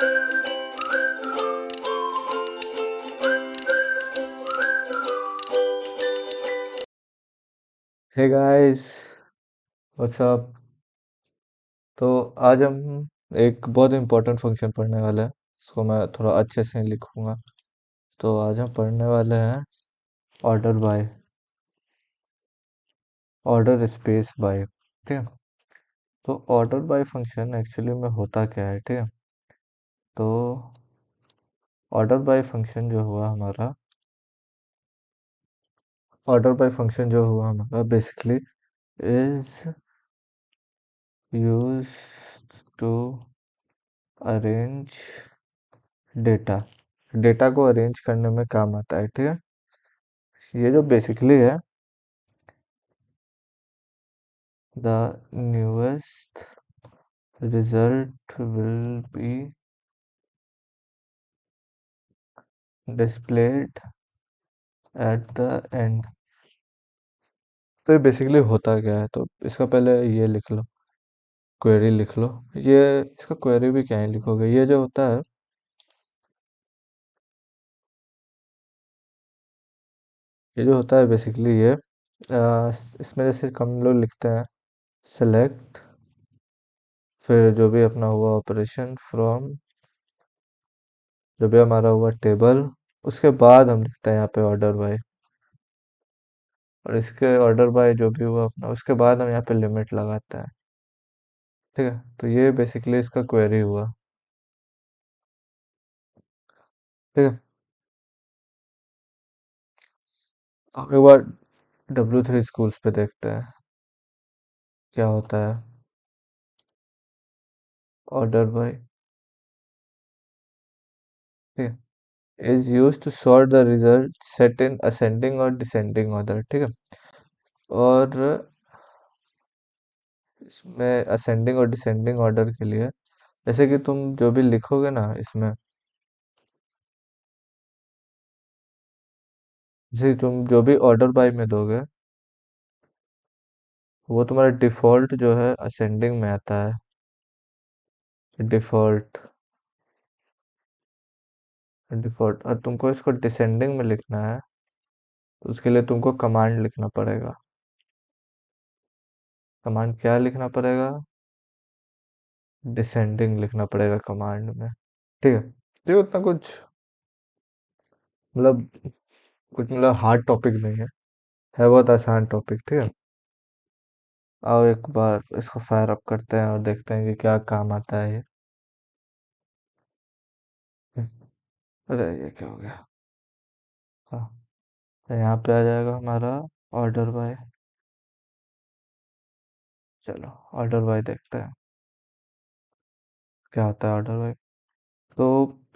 Hey guys, what's up. तो आज हम एक बहुत इम्पोर्टेंट फंक्शन पढ़ने वाले हैं। इसको मैं थोड़ा अच्छे से लिखूंगा। तो आज हम पढ़ने वाले हैं order by, order space by. ठीक है। तो ऑर्डर बाय फंक्शन एक्चुअली में होता क्या है? ठीक है। तो ऑर्डर बाय फंक्शन जो हुआ हमारा, ऑर्डर बाय फंक्शन जो हुआ हमारा basically is used to arrange data. Data को अरेंज करने में काम आता है। ठीक है। ये जो बेसिकली है, the newest result will be displayed at the end। तो ये बेसिकली होता क्या है? तो इसका पहले ये लिख लो, क्वेरी लिख लो। ये इसका क्वेरी भी क्या ही लिखोगे? ये जो होता है, ये जो होता है बेसिकली ये इसमें जैसे हम लोग लिखते हैं सेलेक्ट, फिर जो भी अपना हुआ ऑपरेशन फ्रॉम, जो भी हमारा हुआ टेबल, उसके बाद हम लिखते हैं यहाँ पे ऑर्डर बाय। और इसके ऑर्डर बाय जो भी हुआ अपना, उसके बाद हम यहाँ पे लिमिट लगाते हैं। ठीक है। तो ये बेसिकली इसका क्वेरी हुआ। ठीक है। अब एक बार W3 स्कूल्स पे देखते हैं क्या होता है। ऑर्डर बाय, ठीक है, is use to sort the result set in ascending और डिसेंडिंग ऑर्डर। ठीक है। और इसमें असेंडिंग और डिसेंडिंग ऑर्डर के लिए, जैसे कि तुम जो भी लिखोगे ना इसमें, जैसे तुम जो भी ऑर्डर बाय में दोगे, वो तुम्हारा डिफॉल्ट जो है असेंडिंग में आता है। Default, default. और तुमको इसको डिसेंडिंग में लिखना है, तो उसके लिए तुमको कमांड लिखना पड़ेगा। कमांड क्या लिखना पड़ेगा? डिसेंडिंग लिखना पड़ेगा कमांड में। ठीक है। तो ये उतना कुछ मतलब, कुछ मतलब हार्ड टॉपिक नहीं है बहुत आसान टॉपिक। ठीक है। आओ एक बार इसको फायर अप करते हैं और देखते हैं कि क्या काम आता है ये। हम्म, अरे ये क्या हो गया? हाँ, तो यहाँ पे आ जाएगा हमारा ऑर्डर बाय। चलो ऑर्डर बाय देखते हैं क्या होता है ऑर्डर बाय। तो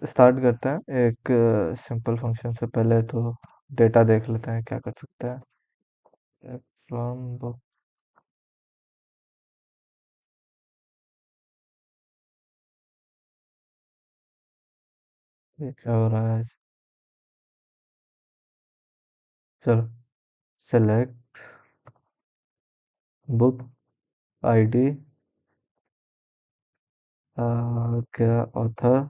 स्टार्ट करते हैं एक सिंपल फंक्शन से। पहले तो डेटा देख लेते हैं क्या कर सकते हैं। फ्रॉम बुक, ये क्या हो रहा है? चलो सेलेक्ट बुक आईडी, क्या author,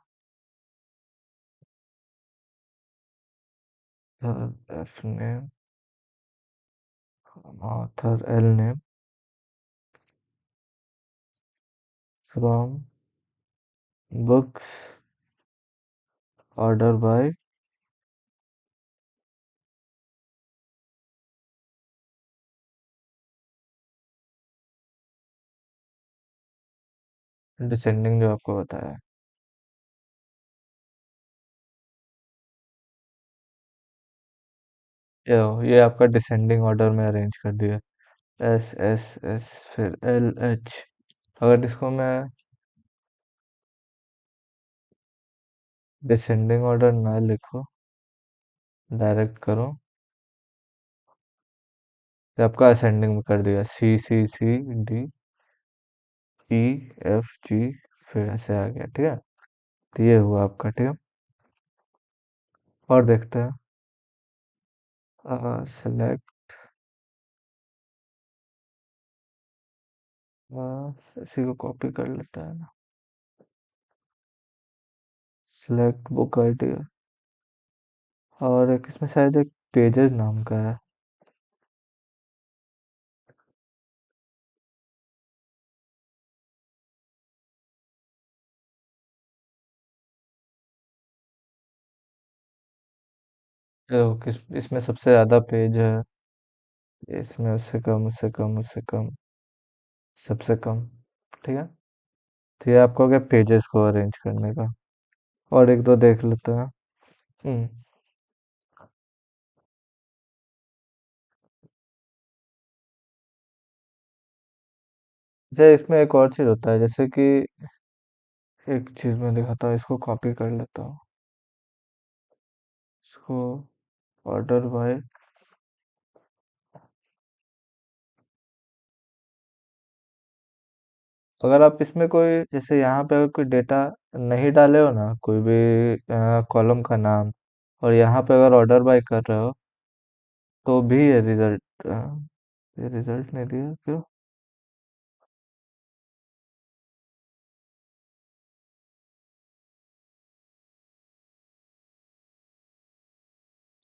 F name, author L name, from books order by descending जो आपको बताया है। ये आपका डिसेंडिंग ऑर्डर में अरेंज कर दिया। एस एस एस, फिर एल एच। अगर इसको मैं डिसेंडिंग ऑर्डर ना लिखो, डायरेक्ट करो, ये आपका असेंडिंग में कर दिया। सी सी C D E F G, फिर ऐसे आ गया। ठीक है। तो ये हुआ आपका। ठीक है। और देखते हैं सेलेक्ट, इसी को कॉपी कर लेते हैं ना। सिलेक्ट बुक आईडी, और एक इसमें शायद एक पेजेस नाम का है। देखो किस इसमें सबसे ज्यादा पेज है, इसमें उससे कम, उससे कम, उससे कम, सबसे कम। ठीक है, तो ये आपको क्या पेजेस को अरेंज करने का। और एक दो देख लेते हैं। हम्म। जैसे इसमें एक और चीज होता है, जैसे कि एक चीज मैं दिखाता हूँ, इसको कॉपी कर लेता हूँ, इसको ऑर्डर बाय। अगर आप इसमें कोई, जैसे यहाँ पे अगर कोई डेटा नहीं डाले हो ना, कोई भी कॉलम का नाम, और यहाँ पे अगर ऑर्डर बाय कर रहे हो, तो भी ये रिजल्ट, ये रिजल्ट नहीं दिया क्यों?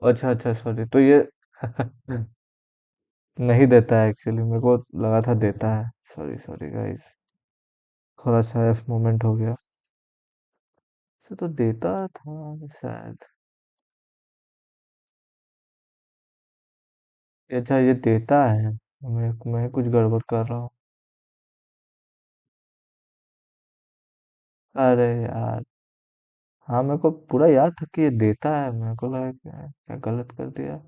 अच्छा अच्छा, सॉरी, तो ये नहीं देता है एक्चुअली, मेरे को लगा था देता है। सॉरी सॉरी गाइस, थोड़ा सा एफ मोमेंट हो गया। इसे तो देता था शायद। अच्छा, ये देता है, मैं कुछ गड़बड़ कर रहा हूँ। अरे यार, हाँ मेरे को पूरा याद था कि ये देता है, मेरे को लगा क्या क्या गलत कर दिया।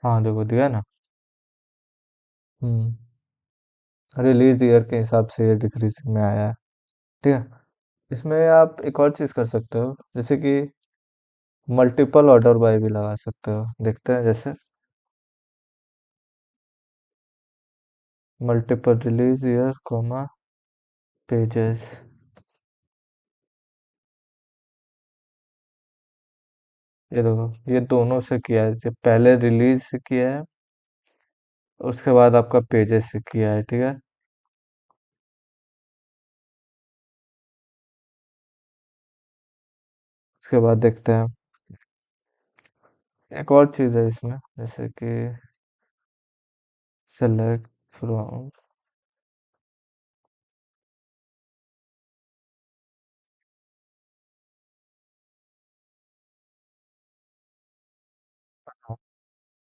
हाँ देखो, दिया ना। हम्म। रिलीज ईयर के हिसाब से ये डिक्रीज में आया है। ठीक है, इसमें आप एक और चीज कर सकते हो, जैसे कि मल्टीपल ऑर्डर बाय भी लगा सकते हो। देखते हैं, जैसे multiple release year comma pages. ये देखो, ये दोनों से किया है, जैसे पहले रिलीज से किया है, उसके बाद आपका पेजेस से किया है। ठीक है, उसके बाद देखते हैं, एक और चीज है इसमें, जैसे कि सेलेक्ट फ्रॉम।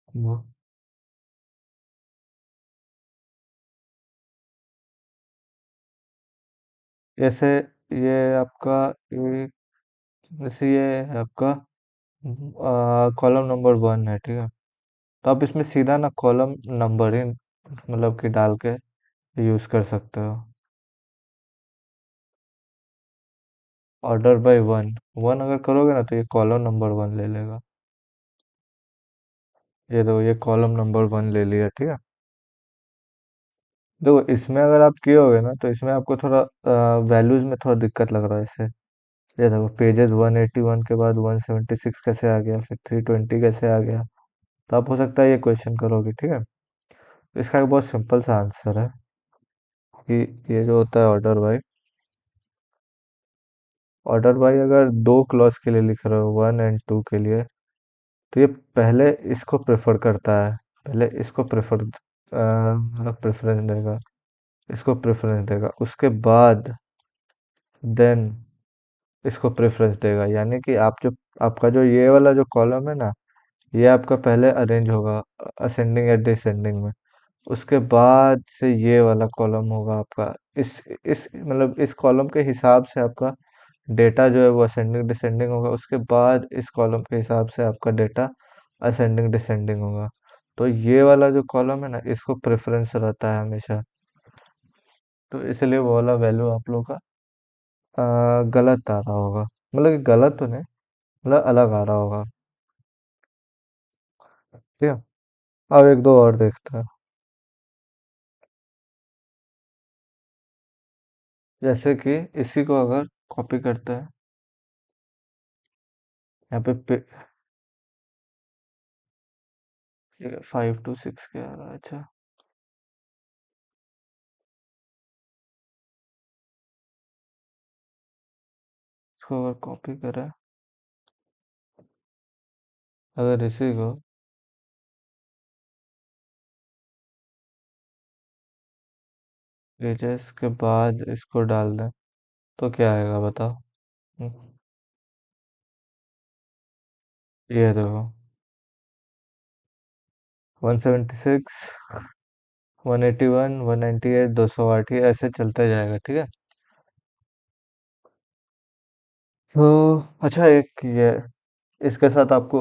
वो जैसे ये आपका एक, जैसे ये है आपका कॉलम नंबर वन है। ठीक है, तो आप इसमें सीधा ना कॉलम नंबर ही मतलब कि डाल के यूज कर सकते हो। ऑर्डर बाय वन, वन अगर करोगे ना, तो ये कॉलम नंबर वन ले लेगा। ये देखो, ये कॉलम नंबर वन ले लिया। ठीक है, देखो इसमें अगर आप किए होगे ना, तो इसमें आपको थोड़ा वैल्यूज में थोड़ा दिक्कत लग रहा है इससे। ये देखो, पेजेस 181 के बाद 176 कैसे आ गया, फिर 320 कैसे आ गया। तो आप हो सकता है ये क्वेश्चन करोगे। ठीक है, इसका एक बहुत सिंपल सा आंसर है कि ये जो होता है ऑर्डर बाय, ऑर्डर बाय अगर दो क्लॉज के लिए लिख रहे हो, वन एंड टू के लिए, तो ये पहले इसको प्रेफर करता है, पहले इसको प्रेफरेंस देगा, इसको प्रेफरेंस देगा, उसके बाद देन इसको प्रेफरेंस देगा। यानी कि आप जो, आपका जो ये वाला जो कॉलम है ना, ये आपका पहले अरेंज होगा असेंडिंग या डिसेंडिंग में, उसके बाद से ये वाला कॉलम होगा आपका। इस मतलब इस कॉलम के हिसाब से आपका डेटा जो है वो असेंडिंग डिसेंडिंग होगा, उसके बाद इस कॉलम के हिसाब से आपका डेटा असेंडिंग डिसेंडिंग होगा। तो ये वाला जो कॉलम है ना, इसको प्रेफरेंस रहता है हमेशा। तो इसलिए वो वाला वैल्यू आप लोग का गलत आ रहा होगा, मतलब कि गलत तो नहीं, मतलब अलग आ रहा होगा। ठीक है, अब एक दो और देखते हैं। जैसे कि इसी को अगर कॉपी करते हैं, यहाँ पे ठीक है 5 to 6 के आ रहा है। अच्छा इसको अगर कॉपी करें, अगर इसी को पेजेस के बाद इसको डाल दें तो क्या आएगा बताओ। ये देखो 176, 181, 198, 208, ये ऐसे चलता जाएगा। ठीक है तो अच्छा एक ये इसके साथ आपको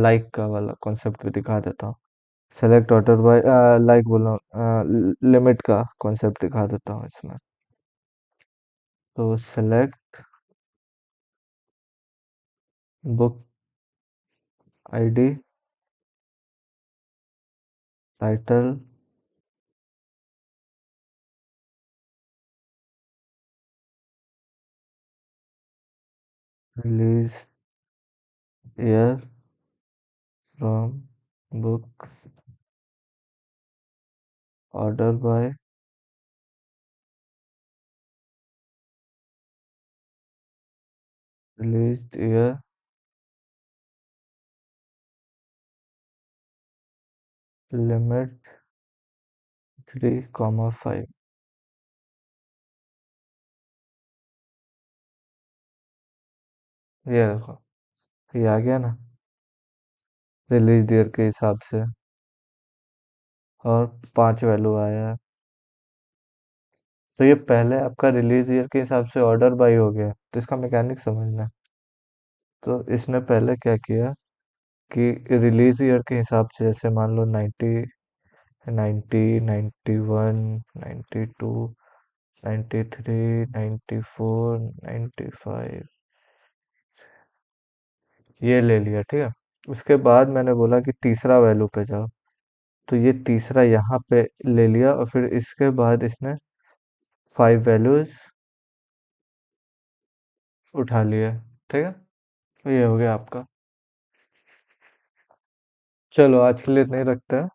लाइक का वाला कॉन्सेप्ट भी दिखा देता हूँ। सेलेक्ट ऑर्डर बाय लाइक बोल रहा हूँ, लिमिट का कॉन्सेप्ट दिखा देता हूँ इसमें। तो select book ID title release year from book order by release year limit 3,5। ये देखो ये आ गया ना रिलीज ईयर के हिसाब से, और 5 वैल्यू आया है। तो ये पहले आपका रिलीज ईयर के हिसाब से ऑर्डर बाई हो गया, तो इसका मैकेनिक समझना है। तो इसने पहले क्या किया कि रिलीज ईयर के हिसाब से, जैसे मान लो 90, 90, 91, 92, 93, 94, 95, ये ले लिया। ठीक है उसके बाद मैंने बोला कि तीसरा वैल्यू पे जाओ, तो ये तीसरा यहाँ पे ले लिया, और फिर इसके बाद इसने 5 वैल्यूज उठा लिए। ठीक है तो ये हो गया आपका। चलो आज के लिए इतना ही रखते हैं।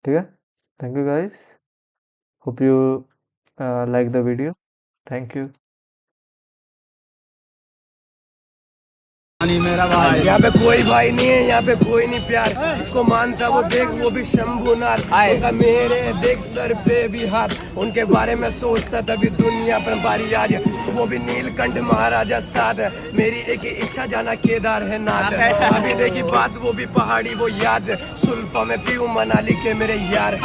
ठीक है thank you guys, hope you like the video, thank you. मेरा भाई यहाँ पे कोई भाई नहीं है, यहाँ पे कोई नहीं प्यार इसको मानता, वो देख वो भी शंभुनाथ उनका मेरे देख सर पे भी हाथ, उनके बारे में सोचता तभी दुनिया पर बारी आ रही, वो भी नीलकंठ महाराजा साथ है, मेरी एक ही इच्छा जाना केदार है नाथ, अभी देखी बात वो भी पहाड़ी वो याद, सुल्फा में पीऊ मनाली के मेरे यार।